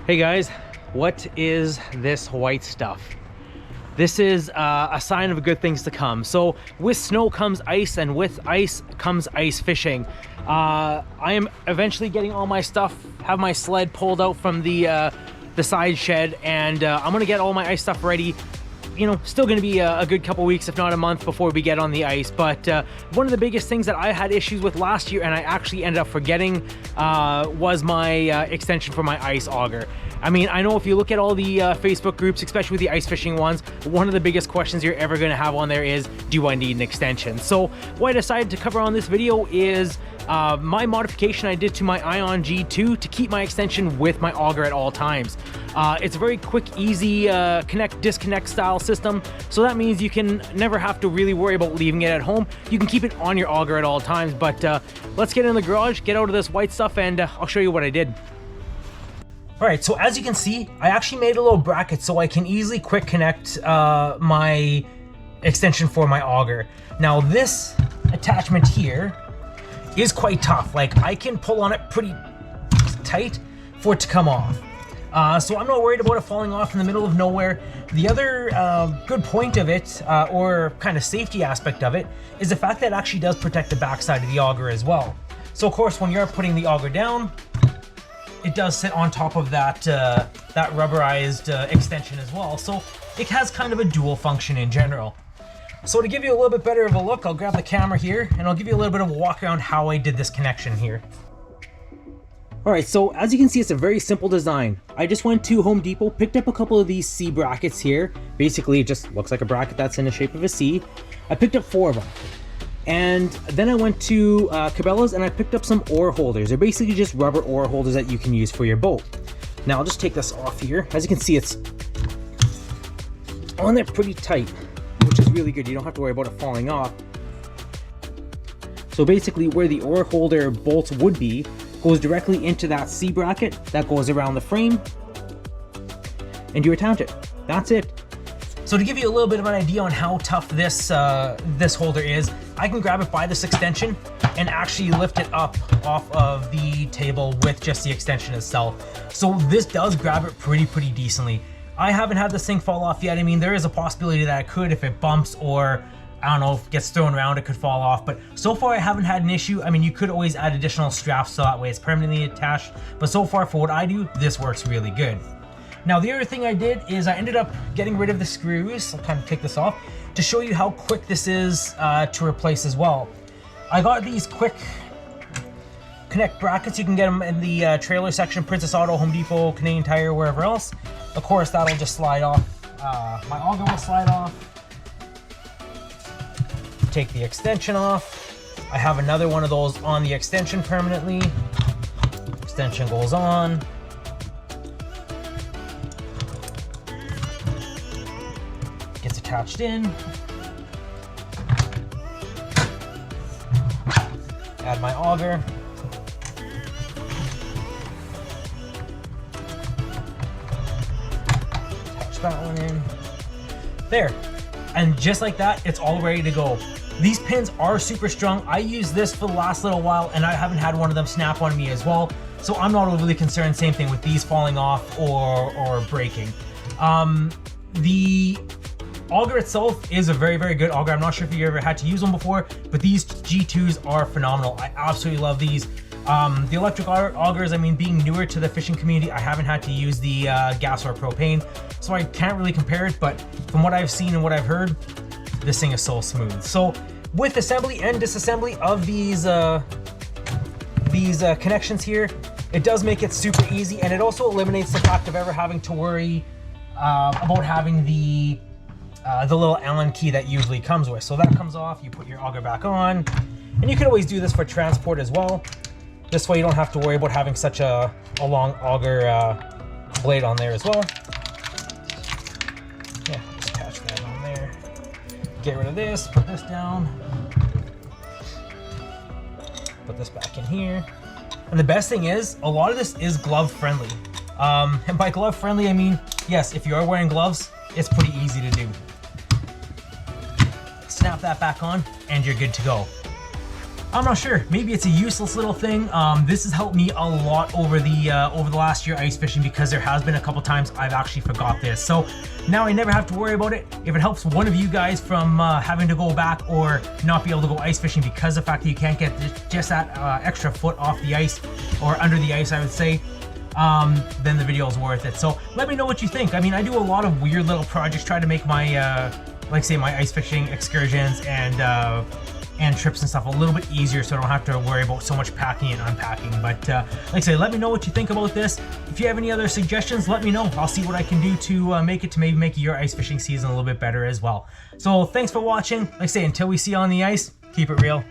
Hey guys, what is this white stuff? This is a sign of good things to come. So with snow comes ice, and with ice comes ice fishing. I am eventually getting all my stuff, have my sled pulled out from the side shed, and I'm gonna get all my ice stuff ready. You know, still gonna be a good couple weeks, if not a month, before we get on the ice. But one of the biggest things that I had issues with last year, and I actually ended up forgetting, was my extension for my ice auger. I mean, I know if you look at all the Facebook groups, especially with the ice fishing ones, one of the biggest questions you're ever gonna have on there is, do I need an extension? So what I decided to cover on this video is my modification I did to my Ion G2 to keep my extension with my auger at all times. It's a very quick, easy connect, disconnect style system. So that means you can never have to really worry about leaving it at home. You can keep it on your auger at all times. But let's get in the garage, get out of this white stuff, and I'll show you what I did. All right, so as you can see, I actually made a little bracket so I can easily quick connect my extension for my auger. Now this attachment here is quite tough. Like, I can pull on it pretty tight for it to come off. So I'm not worried about it falling off in the middle of nowhere. The other good point of it, or kind of safety aspect of it, is the fact that it actually does protect the backside of the auger as well. So of course, when you're putting the auger down, it does sit on top of that that rubberized extension as well. So it has kind of a dual function in general. So to give you a little bit better of a look, I'll grab the camera here and I'll give you a little bit of a walk around how I did this connection here. All right, so as you can see, it's a very simple design. I just went to Home Depot, picked up a couple of these C brackets here. Basically, it just looks like a bracket that's in the shape of a C. I picked up 4 of them. And then I went to Cabela's and I picked up some oar holders. They're basically just rubber oar holders that you can use for your boat. Now I'll just take this off here. As you can see, it's on there pretty tight, which is really good. You don't have to worry about it falling off. So basically where the oar holder bolts would be goes directly into that C bracket that goes around the frame, and you attach it. That's it. So to give you a little bit of an idea on how tough this this holder is, I can grab it by this extension and actually lift it up off of the table with just the extension itself. So this does grab it pretty decently. I haven't had this thing fall off yet. I mean, there is a possibility that it could if it bumps, or I don't know, if it gets thrown around, it could fall off. But so far I haven't had an issue. I mean, you could always add additional straps so that way it's permanently attached. But so far for what I do, this works really good. Now the other thing I did is I ended up getting rid of the screws. I'll kind of take this off to show you how quick this is to replace as well. I got these quick connect brackets. You can get them in the trailer section, Princess Auto, Home Depot, Canadian Tire, wherever else. Of course, that'll just slide off. My auger will slide off. Take the extension off. I have another one of those on the extension permanently. Extension goes on. Gets attached in. Add my auger. Attach that one in. There. And just like that, it's all ready to go. These pins are super strong. I used this for the last little while and I haven't had one of them snap on me as well. So I'm not overly concerned. Same thing with these falling off or breaking. The auger itself is a very good auger. I'm not sure if you ever had to use one before, but these G2s are phenomenal. I absolutely love these. The electric augers, I mean, being newer to the fishing community, I haven't had to use the gas or propane, so I can't really compare it, but from what I've seen and what I've heard, this thing is so smooth. So with assembly and disassembly of these connections here, it does make it super easy, and it also eliminates the fact of ever having to worry about having the little Allen key that usually comes with. So that comes off, you put your auger back on, and you can always do this for transport as well. This way you don't have to worry about having such a long auger blade on there as well. Yeah, just attach that on there. Get rid of this, put this down. Put this back in here. And the best thing is, a lot of this is glove friendly. And by glove friendly, I mean, yes, if you are wearing gloves, it's pretty easy to do. Snap that back on and you're good to go. I'm not sure. Maybe it's a useless little thing. This has helped me a lot over the last year ice fishing, because there has been a couple times I've actually forgot this. So now I never have to worry about it. If it helps one of you guys from having to go back or not be able to go ice fishing because of the fact that you can't get just that extra foot off the ice, or under the ice, I would say, then the video is worth it. So let me know what you think. I mean, I do a lot of weird little projects, try to make my like say my ice fishing excursions and trips and stuff a little bit easier, so I don't have to worry about so much packing and unpacking. But like I say, let me know what you think about this. If you have any other suggestions, let me know. I'll see what I can do to maybe make your ice fishing season a little bit better as well. So thanks for watching. Like I say, until we see you on the ice, keep it real.